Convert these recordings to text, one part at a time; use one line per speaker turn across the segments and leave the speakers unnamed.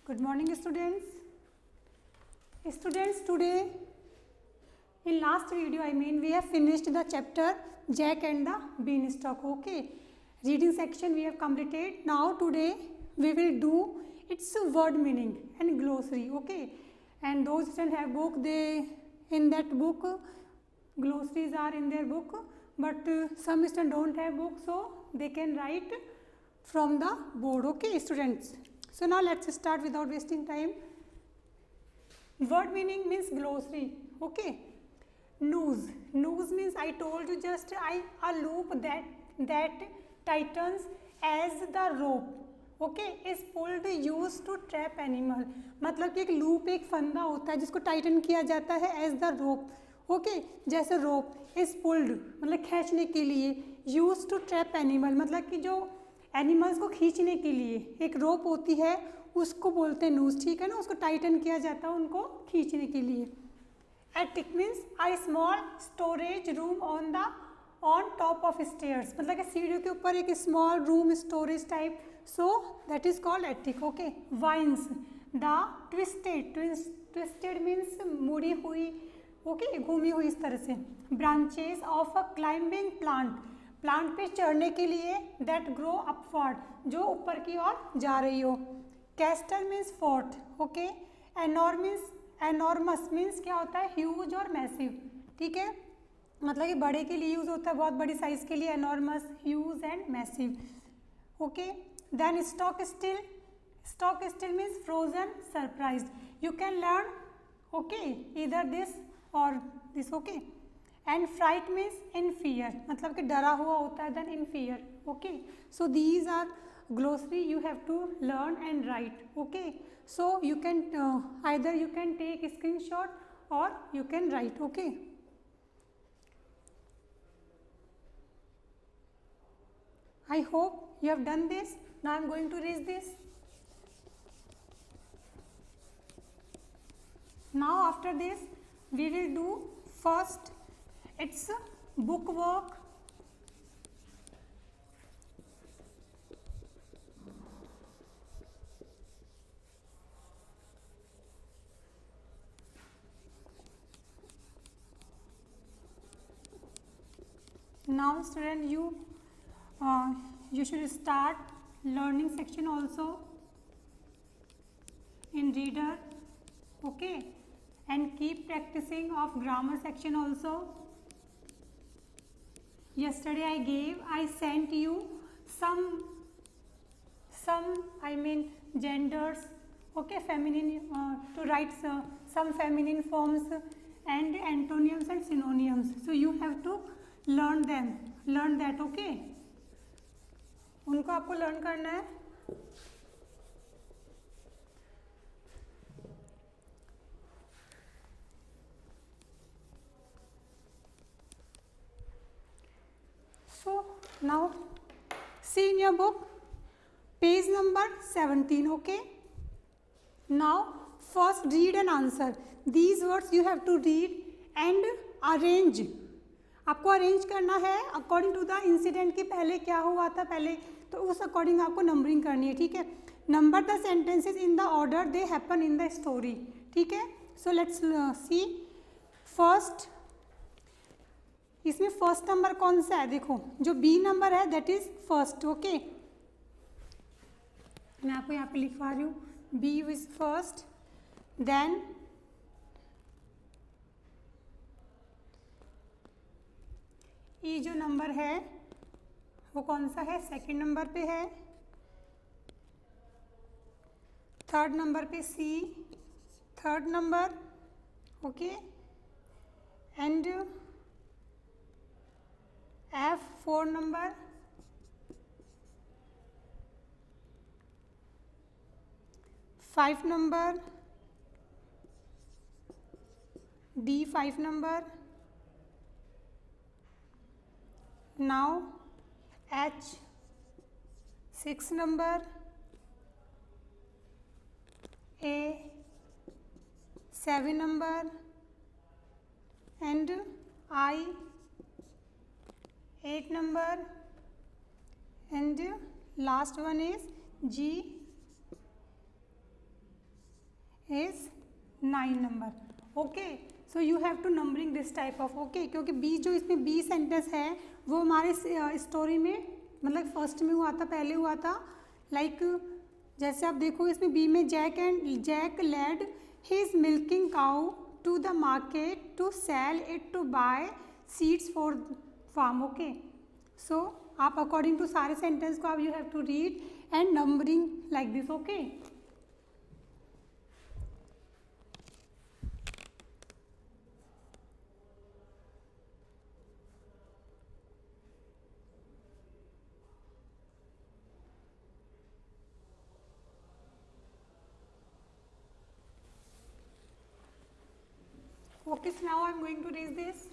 Good morning, students. Students, today in last video we have finished the chapter Jack and the Beanstalk. Okay, reading section we have completed. Now today we will do its word meaning and glossary. Okay, and those students have book, they in that book glossaries are in their book, but some students don't have book, so they can write from the board. Okay, students. So now let's start without wasting time. Word meaning means glossary. Okay, noose. Noose means I told you just a loop that tightens as the rope. Okay, is pulled used to trap animal. मतलब कि एक loop, एक फंदा होता है जिसको Titan किया जाता है एज द रोप. ओके, जैसे रोप इज पुल्ड मतलब खींचने के लिए, यूज टू ट्रैप एनिमल मतलब कि जो एनिमल्स को खींचने के लिए एक रोप होती है उसको बोलते हैं नूज. ठीक है ना, उसको टाइटन किया जाता है उनको खींचने के लिए. Attic means a small storage room on top of stairs मतलब कि सीढ़ियों के ऊपर एक small room storage type, so that is called attic. Okay, vines the twisted means मुड़ी हुई. ओके, घूमी हुई इस तरह से. Branches of a climbing plant पे चढ़ने के लिए दैट ग्रो अपवर्ड जो ऊपर की ओर जा रही हो. Castle means fort. Okay, enormous means क्या होता है, ह्यूज और मैसिव. ठीक है, मतलब कि बड़े के लिए यूज होता है, बहुत बड़ी साइज के लिए enormous, huge and massive. Okay, then stock still means frozen surprise. You can learn okay इधर दिस और this. Okay, and fright means in fear मतलब कि डरा हुआ होता है, then in fear. Okay, so these are glossary you have to learn and write. Okay, so you can either you can take a screenshot or you can write. Okay, I hope you have done this. Now I am going to raise this. Now after this we will do first its book work. Now student, you should start learning section also in reader. Okay, and keep practicing of grammar section also. Yesterday I sent you some genders. Okay, feminine to write some feminine forms and antonyms and synonyms, so you have to learn that. Okay, उनको आपको learn करना है. So now see in your book page number 17. Okay, now first read and answer. These words you have to read and arrange. आपको arrange करना है according to the incident कि पहले क्या हुआ था पहले, तो उस अकॉर्डिंग आपको नंबरिंग करनी है. ठीक है, number the sentences in the order they happen in the story. ठीक है, सो लेट्स सी. फर्स्ट, इसमें फर्स्ट नंबर कौन सा है, देखो जो बी नंबर है दैट इज फर्स्ट. ओके, मैं आपको यहाँ पे लिखवा रही हूँ, बी इज फर्स्ट. देन ई जो नंबर है वो कौन सा है, सेकंड नंबर पे है. थर्ड नंबर पे C, third number. Okay, and F fourth number. Five number, D five number. Now H 6 number, A 7 number, and I 8 number, and last one is G is 9 number. Okay, so you have to numbering this type of. Okay, क्योंकि B जो इसमें B sentence है वो हमारे story में मतलब first में हुआ था, पहले हुआ था। लाइक जैसे आप देखो इसमें बी में Jack led his milking cow to the market to sell it to buy seeds for farm. Okay, so आप अकॉर्डिंग टू सारे सेंटेंस को आप you have to read and numbering like this. Okay, okay, so now I am going to raise this.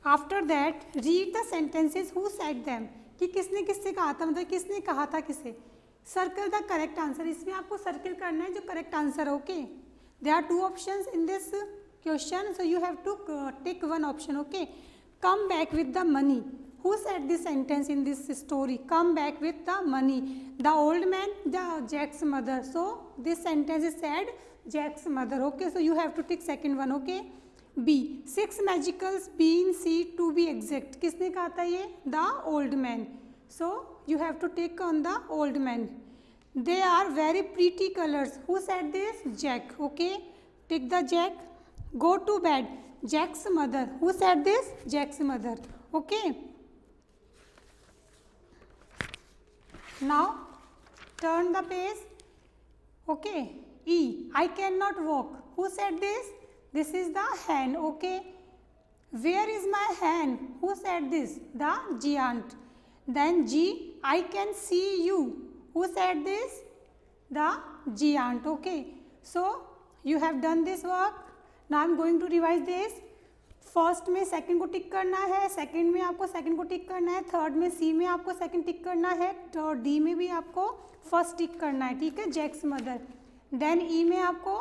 After that, read the sentences who said them. कि किसने किससे कहा था, मतलब किसने कहा था किसे। सर्कल द करेक्ट आंसर, इसमें आपको सर्किल करना है जो correct answer. Okay, there are 2 options in this question, so you have to tick 1 option. Okay, come back with the money. Who said this sentence in this story? Come back with the money. The old man, Jack's mother. So this sentence is said Jack's mother. Okay, so you have to tick second one. Okay, B. 6 magicals B in C to be exact. किसने कहा था ये? The old man. So you have to tick on the old man. They are very pretty colors. Who said this? Jack. Okay, tick the Jack. Go to bed. Jack's mother. Who said this? Jack's mother. Okay. Now turn the page. Okay, E. I cannot walk. Who said this? This is the hen. Okay, where is my hen? Who said this? The giant. Then G. I can see you. Who said this? The giant. Okay, so you have done this work. Now I am going to revise this. First में second को टिक करना है, second में आपको second को टिक करना है, third में सी में आपको सेकंड टिक करना है, और डी में भी आपको फर्स्ट टिक करना है। ठीक है, जैक्स मदर। देन ई में आपको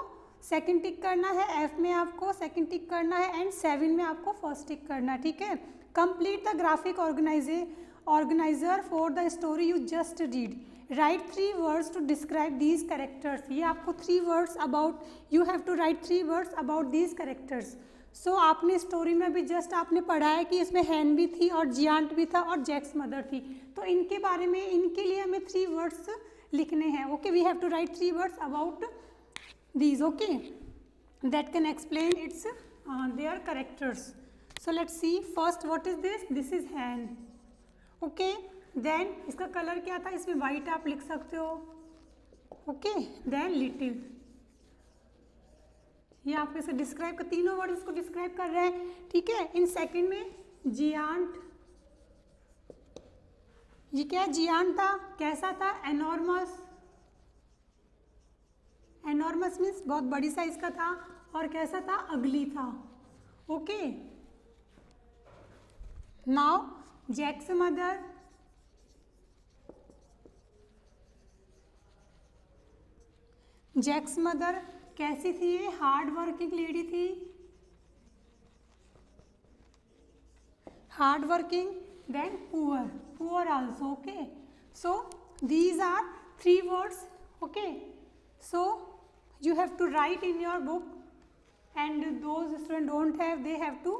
सेकंड टिक करना है, एफ में आपको सेकंड टिक करना है, एंड 7 में आपको फर्स्ट टिक करना है। ठीक है, complete the graphic organizer for the story you just read. Write 3 words to describe these characters. ये आपको 3 words about, you have to write 3 words about these characters. So आपने स्टोरी में भी जस्ट आपने पढ़ा है कि इसमें हैन भी थी और जियांट भी था और जैक्स मदर थी, तो इनके बारे में, इनके लिए हमें 3 वर्ड्स लिखने हैं. Okay, we have to write 3 words about these. Okay, that can explain its their characters. So let's see first, what is this? This is hen. Okay, then इसका कलर क्या था? इसमें वाइट आप लिख सकते हो. Okay, then little. ये आपको इसे डिस्क्राइब कर, तीनों वर्ड इसको डिस्क्राइब कर रहे हैं. ठीक है, इन सेकंड में जियांट. ये क्या जियांट था? कैसा था? एनॉर्मस. एनॉर्मस मीन्स बहुत बड़ी साइज का था. और कैसा था? अगली था. Okay, now Jack's mother. Jack's mother कैसी थी? ये हार्ड वर्किंग लेडी थी. Hard working. Then poor. Poor also. Okay, so these are 3 words. Okay, so you have to write in your book, and those students don't have, they have to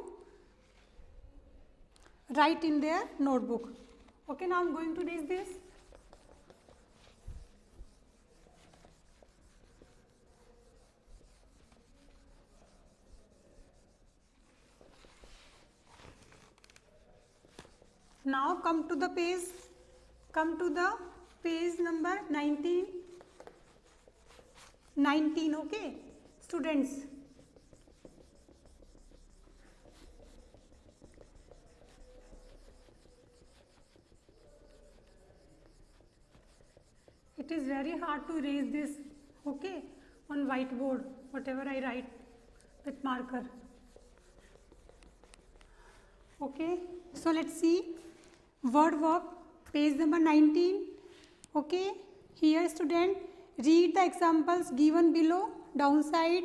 write in their notebook. Okay, now I'm going to raise this. Now come to the page number 19. Okay, students, it is very hard to erase this. Okay, on whiteboard, whatever I write with marker. Okay, so let's see word work, page number 19. Okay, here student, read the examples given below. Downside,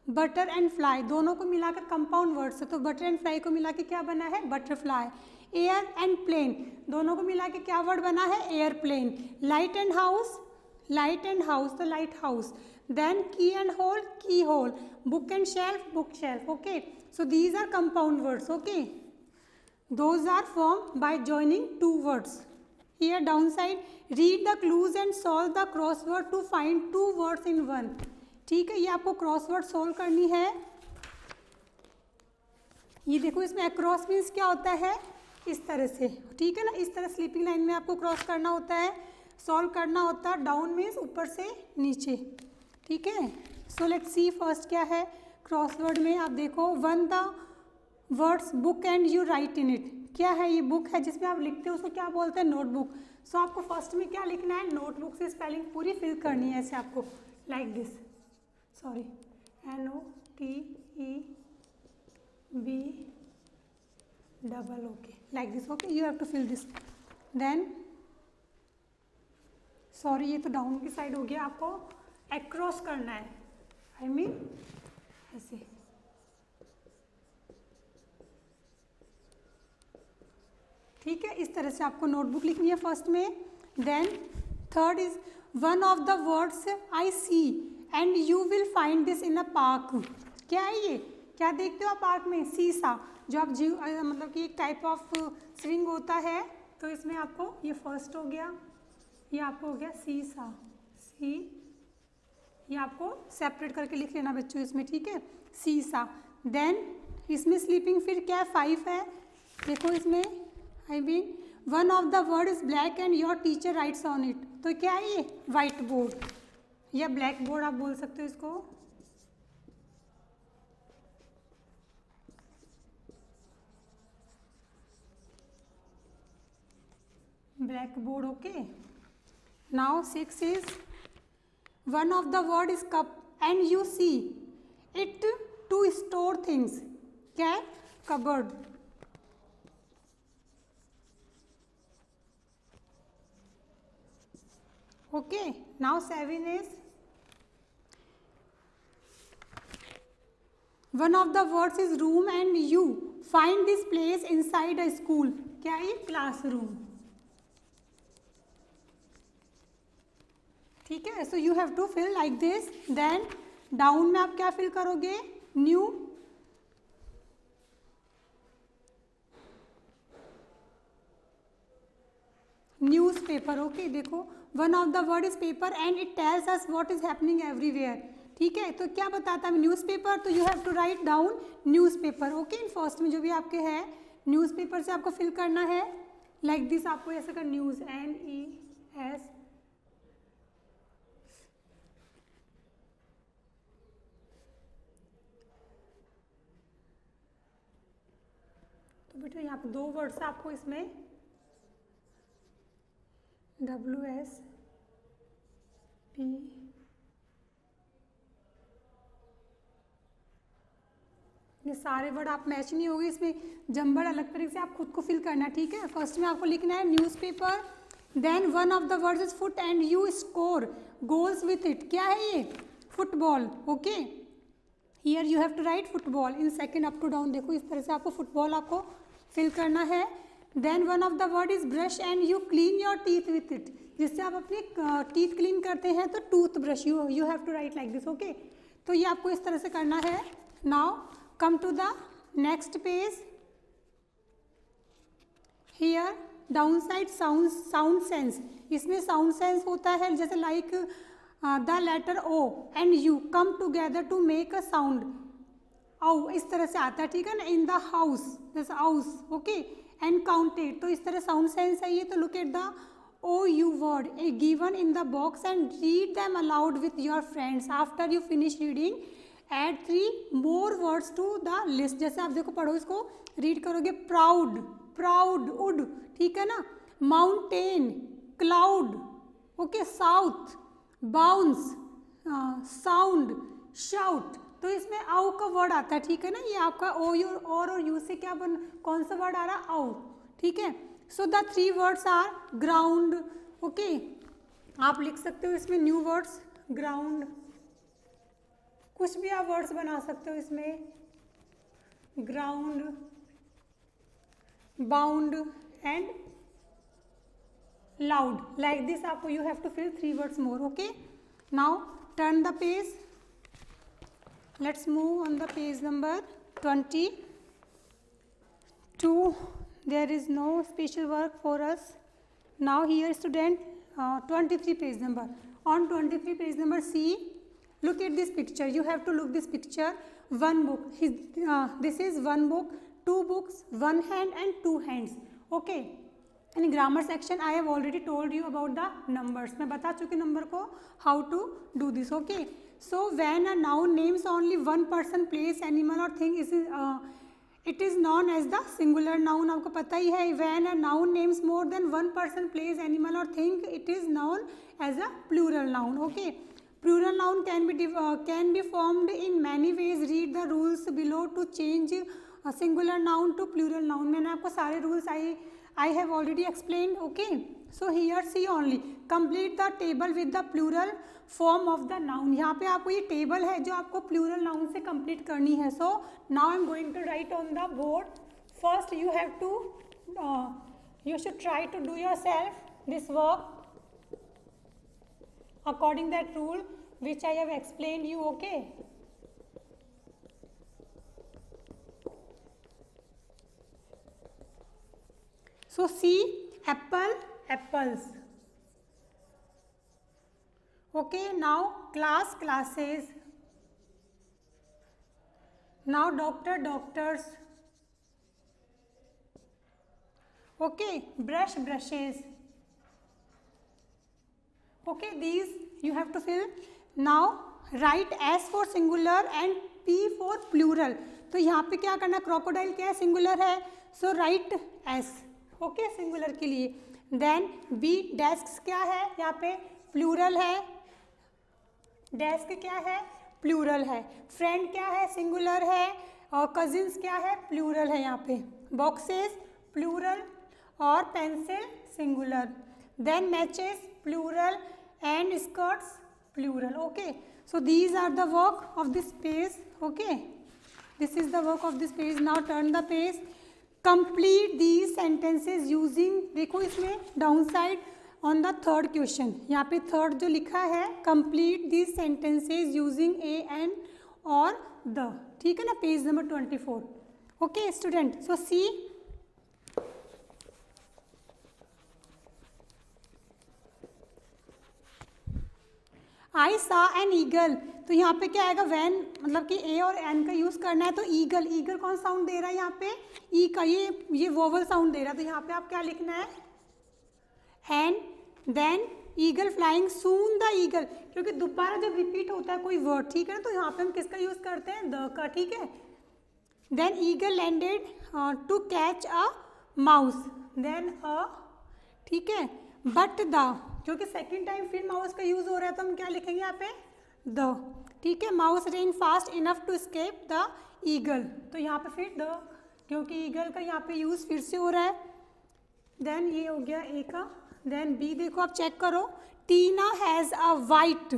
butter and fly, दोनों को मिलाकर compound words है, तो butter and fly को मिला के क्या बना है? बटरफ्लाई. एयर एंड प्लेन, दोनों को मिला के क्या वर्ड बना है, airplane. Light and house, light and house तो light house. Then key and hole, key hole. Book and shelf, book shelf. Okay, so these are compound words. Okay, those are formed by joining two words. Here downside, read the clues and solve the crossword to find two words in one. ठीक है, ये आपको crossword solve करनी है। ये देखो, इसमें across means क्या होता है, इस तरह से, ठीक है ना, इस तरह स्लीपिंग लाइन में आपको क्रॉस करना होता है, सॉल्व करना होता है। डाउन मीन्स ऊपर से नीचे, ठीक है। सो लेट्स सी फर्स्ट क्या है क्रॉसवर्ड में। आप देखो, one the words book and you right in it. क्या है ये, बुक है जिसमें आप लिखते हो, उसको क्या बोलते हैं, नोटबुक। सो आपको फर्स्ट में क्या लिखना है, नोटबुक से स्पेलिंग पूरी फिल करनी है ऐसे आपको, like this, sorry, NOTEBOOK, like this. Okay, you have to fill this. Then sorry, ये तो डाउन की साइड हो गया, आपको अक्रॉस करना है, I mean ऐसे। ठीक है, इस तरह से आपको नोटबुक लिखनी है फर्स्ट में। Then third is one of the words I see and you will find this in a park. क्या है ये, क्या देखते हो आप पार्क में, सीसा, जो आप मतलब कि एक टाइप ऑफ स्विंग होता है। तो इसमें आपको ये फर्स्ट हो गया, ये आपको हो गया सीसा, सी, ये आपको सेपरेट करके लिख लेना बच्चों इसमें, ठीक है, सीसा। देन इसमें स्लीपिंग फिर क्या है, 5 है। देखो इसमें I mean one of the word is black and your teacher writes on it. तो क्या है ये, व्हाइट बोर्ड या ब्लैक बोर्ड आप बोल सकते हो इसको, black board. Okay, now 6 is one of the word is cup and you see it to store things. क्या है, cupboard. Okay, now 7 is one of the words is room and you find this place inside a school. क्या है, classroom. ठीक है, so you have to fill like this. Then down में आप क्या fill करोगे, new, न्यूज़पेपर। ओके, देखो one of the word is paper and it tells us what is happening everywhere. ठीक है, तो क्या बताता है न्यूज़पेपर, तो you have to write down newspaper. Okay, in first में जो भी आपके है न्यूज़पेपर से आपको फिल करना है, लाइक दिस, आपको ऐसे कर न्यूज़, NES, तो बेटा यहाँ पे 2 वर्ड्स आपको इसमें WSP, ये सारे वर्ड आप मैच नहीं होंगे इसमें, जम्बल अलग तरीके से आप खुद को फिल करना है। ठीक है, फर्स्ट में आपको लिखना है newspaper, then one of the words is foot and you score goals with it. क्या है ये, football. Okay, here you have to write football in second up to down. देखो इस तरह से आपको फुटबॉल आपको फिल करना है। Then one of the word is brush and you clean your teeth with it, जिससे आप अपने टीथ क्लीन करते हैं तो tooth brush, you have to write like this. Okay, तो ये आपको इस तरह से करना है। Now come to the next page. Here down side sound sense, इसमें साउंड सेंस होता है, जैसे like the letter O and U come together to make a sound, औ इस तरह से आता है। ठीक है ना, इन द हाउस, जैसे हाउस। ओके, एंड काउंटेड, तो इस तरह साउंड सेंस है ये। तो look at the O U word a given in the box and read them aloud with your friends. After you finish reading add 3 more words to the list. जैसे आप देखो, पढ़ो इसको, रीड करोगे, proud, proud, would, ठीक है ना, mountain, cloud, okay, south, bounce, sound, shout. तो इसमें आउ का वर्ड आता है, ठीक है ना, ये आपका ओ यू और यू से क्या कौन सा वर्ड आ रहा है, आउ। ठीक है, so the 3 words are ground. Okay, आप लिख सकते हो इसमें न्यू वर्ड्स, ग्राउंड, कुछ भी आप वर्ड्स बना सकते हो इसमें, ground, bound and loud. Like this आपको you have to fill 3 words more. Okay, now turn the page. Let's move on the page number 22. There is no special work for us. Now here student 23 page number. On 23 page number C, look at this picture. You have to look this picture. One book. This is one book, two books, one hand and two hands. Okay. In grammar section I have already told you about the numbers. मैं बता चुकी number को how to do this. Okay. So when a noun names only one person, place, animal or thing, it is known as the singular noun. आपको पता ही है. When a noun names more than one person, place, animal or thing, it is known as a plural noun. Okay. Plural noun can be formed in many ways. Read the rules below to change a singular noun to plural noun. मैंने आपको सारे rules I have already explained. Okay. So here see only. Complete the table with the plural form of the noun. यहाँ पे आपको ये table है जो आपको plural noun से complete करनी है. So now I am going to write on the board. First you have to you should try to do yourself this work according that rule which I have explained you. Okay. So see apple, apples. Okay, now class, classes. Now doctor, doctors. Okay, brush, brushes. Okay, these you have to fill. Now write S for singular and P for plural. तो यहाँ पे क्या करना, crocodile क्या है, singular है, so write S. Okay, singular के लिए. देन बी डेस्क क्या है, यहाँ पे प्लूरल है. डेस्क क्या है, प्लूरल है. फ्रेंड क्या है, सिंगुलर है. और कजिन्स क्या है, प्लूरल है. यहाँ पे बॉक्सेस प्लूरल और pencil singular. Then matches plural and skirts plural. Okay, so these are the work of this page. Okay, this is the work of this page. Now turn the page. Complete these sentences using, देखो इसमें down side on the third question, यहाँ पे third जो लिखा है, complete these sentences using a an और the. ठीक है ना, पेज नंबर 24. ओके स्टूडेंट, सो सी आई सा एन ईगल. तो यहाँ पे क्या आएगा, वैन मतलब कि ए और एन का यूज़ करना है. तो ईगल, ईगल कौन साउंड दे रहा है यहाँ पे, ई का, ये वोवल साउंड दे रहा है. तो यहाँ पे आप क्या लिखना है, an. Then eagle flying soon the eagle, क्योंकि दोबारा जब रिपीट होता है कोई वर्ड, ठीक है ना, तो यहाँ पे हम किसका यूज़ करते हैं, द का. ठीक है. Then eagle landed to catch a mouse. Then a, ठीक है, बट द, क्योंकि सेकेंड टाइम फिर माउस का यूज़ हो रहा है तो हम क्या लिखेंगे यहाँ पे, द. ठीक है. Mouse ran fast enough to escape the eagle. तो यहाँ पे फिर द, क्योंकि ईगल का यहाँ पे यूज़ फिर से हो रहा है. देन ये हो गया ए का. देन बी देखो, आप चेक करो. Tina has a white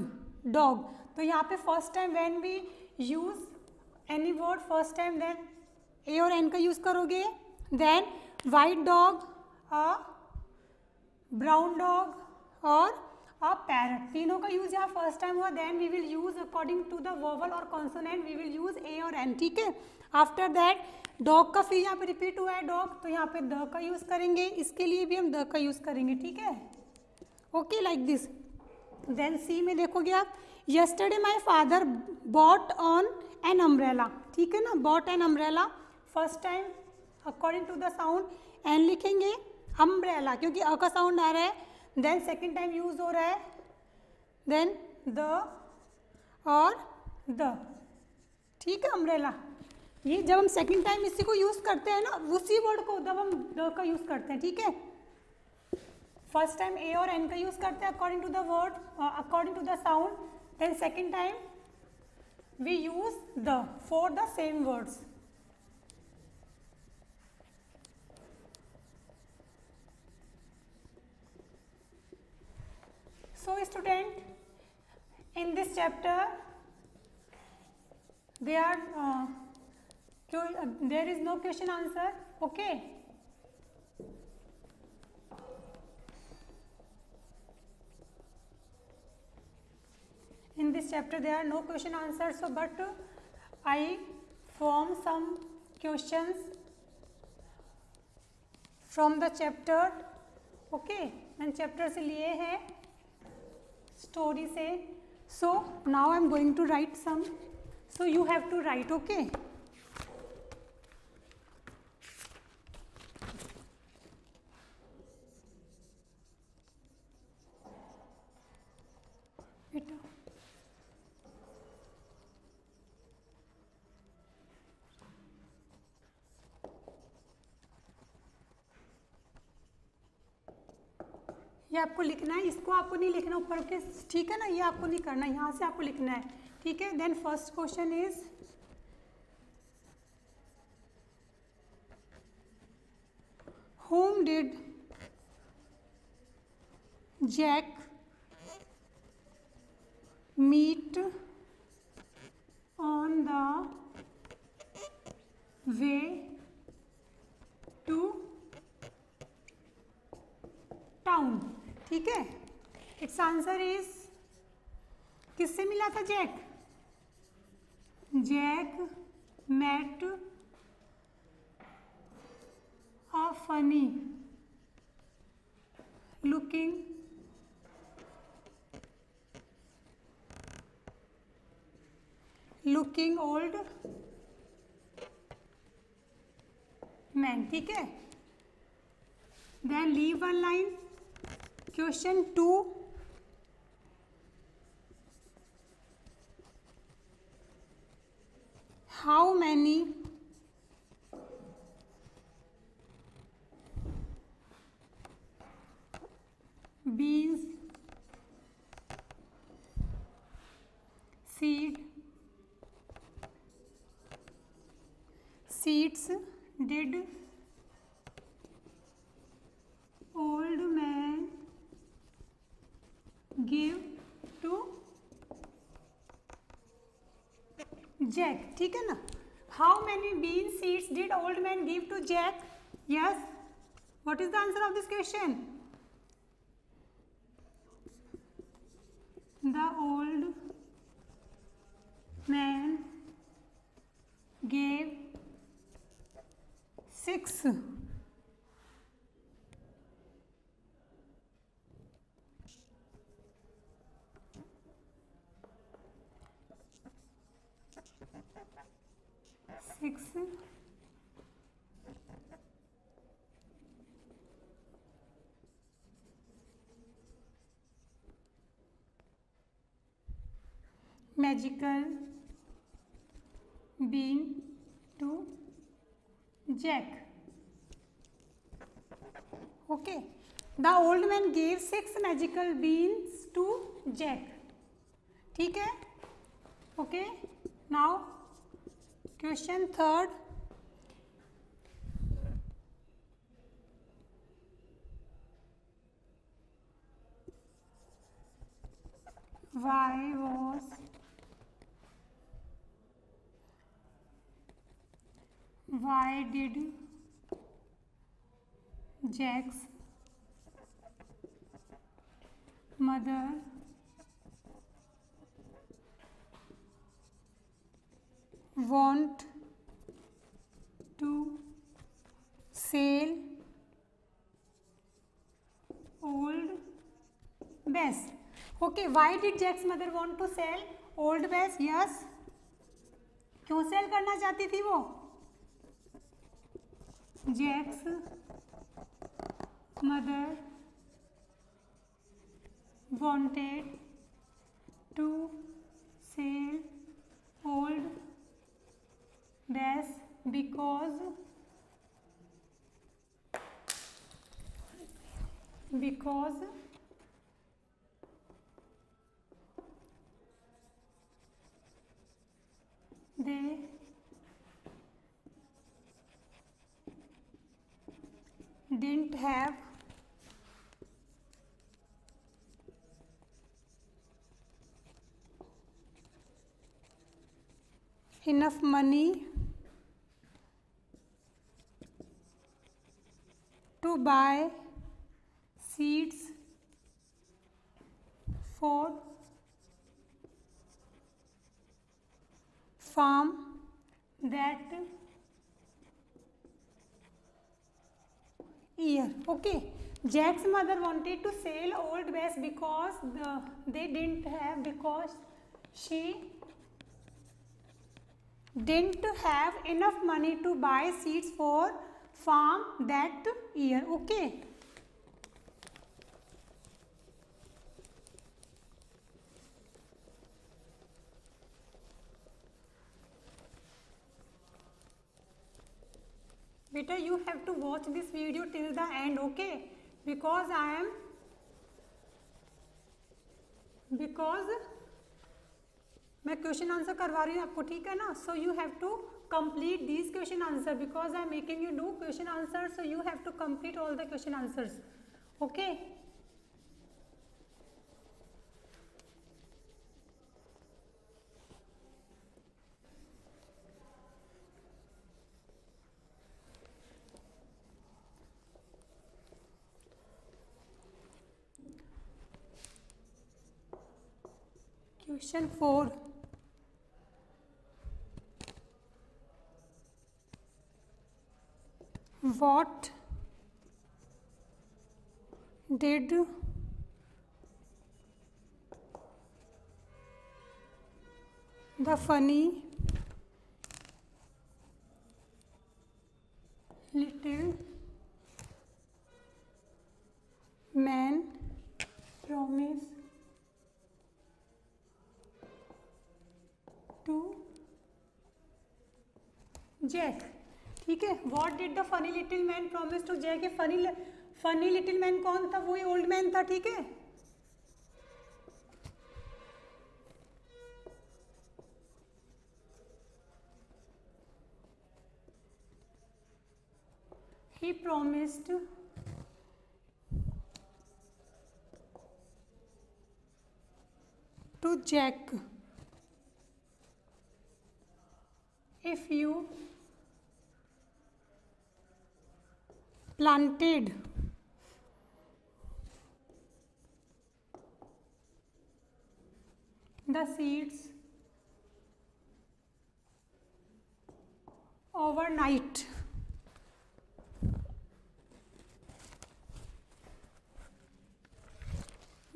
dog. तो यहाँ पे first time when we use any word first time, then a और एन का यूज़ करोगे. Then white dog, a brown dog और अ पैरट, तीनों का यूज यहाँ फर्स्ट टाइम हुआ. Then we will use according to the vowel और consonant we will use a और एन. ठीक है. आफ्टर दैट डॉग का फिर यहाँ पे रिपीट हुआ है डॉग, तो यहाँ पे द का यूज करेंगे. इसके लिए भी हम द का यूज करेंगे. ठीक है. Okay, like this. Then C में देखोगे आप, yesterday my father bought on an umbrella. ठीक है ना, bought an umbrella. First time according to the sound an लिखेंगे, अम्ब्रेला क्योंकि अ का साउंड आ रहा है. देन सेकेंड टाइम यूज हो रहा है, देन द और द. ठीक है, अम्ब्रेला. ये जब हम सेकेंड टाइम इसी को यूज करते हैं ना, उसी वर्ड को जब हम द का यूज करते हैं. ठीक है. फर्स्ट टाइम ए और एन का यूज करते हैं according to the word, according to the sound. Then second time we use the for the same words. So student, in this chapter there is no question answer. Okay, this chapter there are no question answers, so but I form some questions from the chapter. Okay, मैंने chapter से लिए हैं, story से. So now I am going to write some, so you have to write. Okay, बेटा ये आपको लिखना है, इसको आपको नहीं लिखना ऊपर के, ठीक है ना, ये आपको नहीं करना, यहाँ से आपको लिखना है, ठीक है. देन first question is whom did Jack meet on the way to town. ठीक है, इट्स आंसर इज किससे मिला था जैक? Jack met a funny looking old man. ठीक है, then leave one line. Question 2, how many beans seeds did old man give to Jack. ठीक है ना, how many bean seeds did old man give to Jack? Yes, what is the answer of this question? The old man gave 6. Magical bean to Jack. Okay, the old man gave 6 magical beans to Jack. ठीक है, okay. Now question 3rd, why did Jack's mother want to sell old vase? Okay, why did Jack's mother want to sell old vase? Yes, क्यों cell करना चाहती थी वो? Jack's mother wanted to sell old vase because they didn't have enough money to buy seeds for farm that year. Okay, Jack's mother wanted to sell old vase because she didn't have enough money to buy seeds for farm that year. Okay, beta, you have to watch this video till the end. Okay, because मैं question answer करवा रही हूँ आपको, ठीक है ना. So you have to complete this question answer because I am making you do question answer. So you have to complete all the question answers. Okay, question 4. What did the funny little man promise to Jack? ठीक है, what did the funny little man promise to Jack. Funny little man कौन था? वही old man था. ठीक है, he promised to Jack, if you planted the seeds overnight,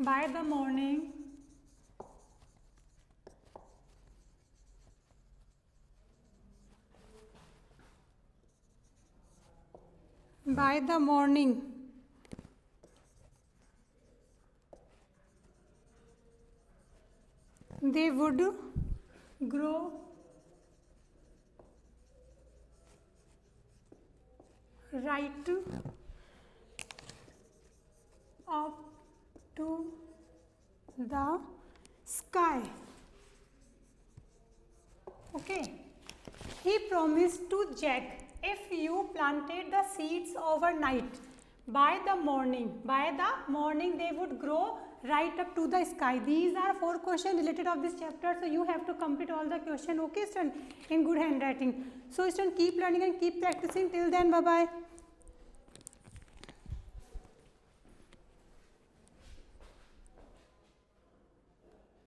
by the morning they would grow right up to the sky. Okay, he promised to Jack, if you planted the seeds overnight, by the morning they would grow right up to the sky. These are 4 questions related of this chapter, so you have to complete all the question. Okay student, in good handwriting. So student, keep learning and keep practicing. Till then, bye bye.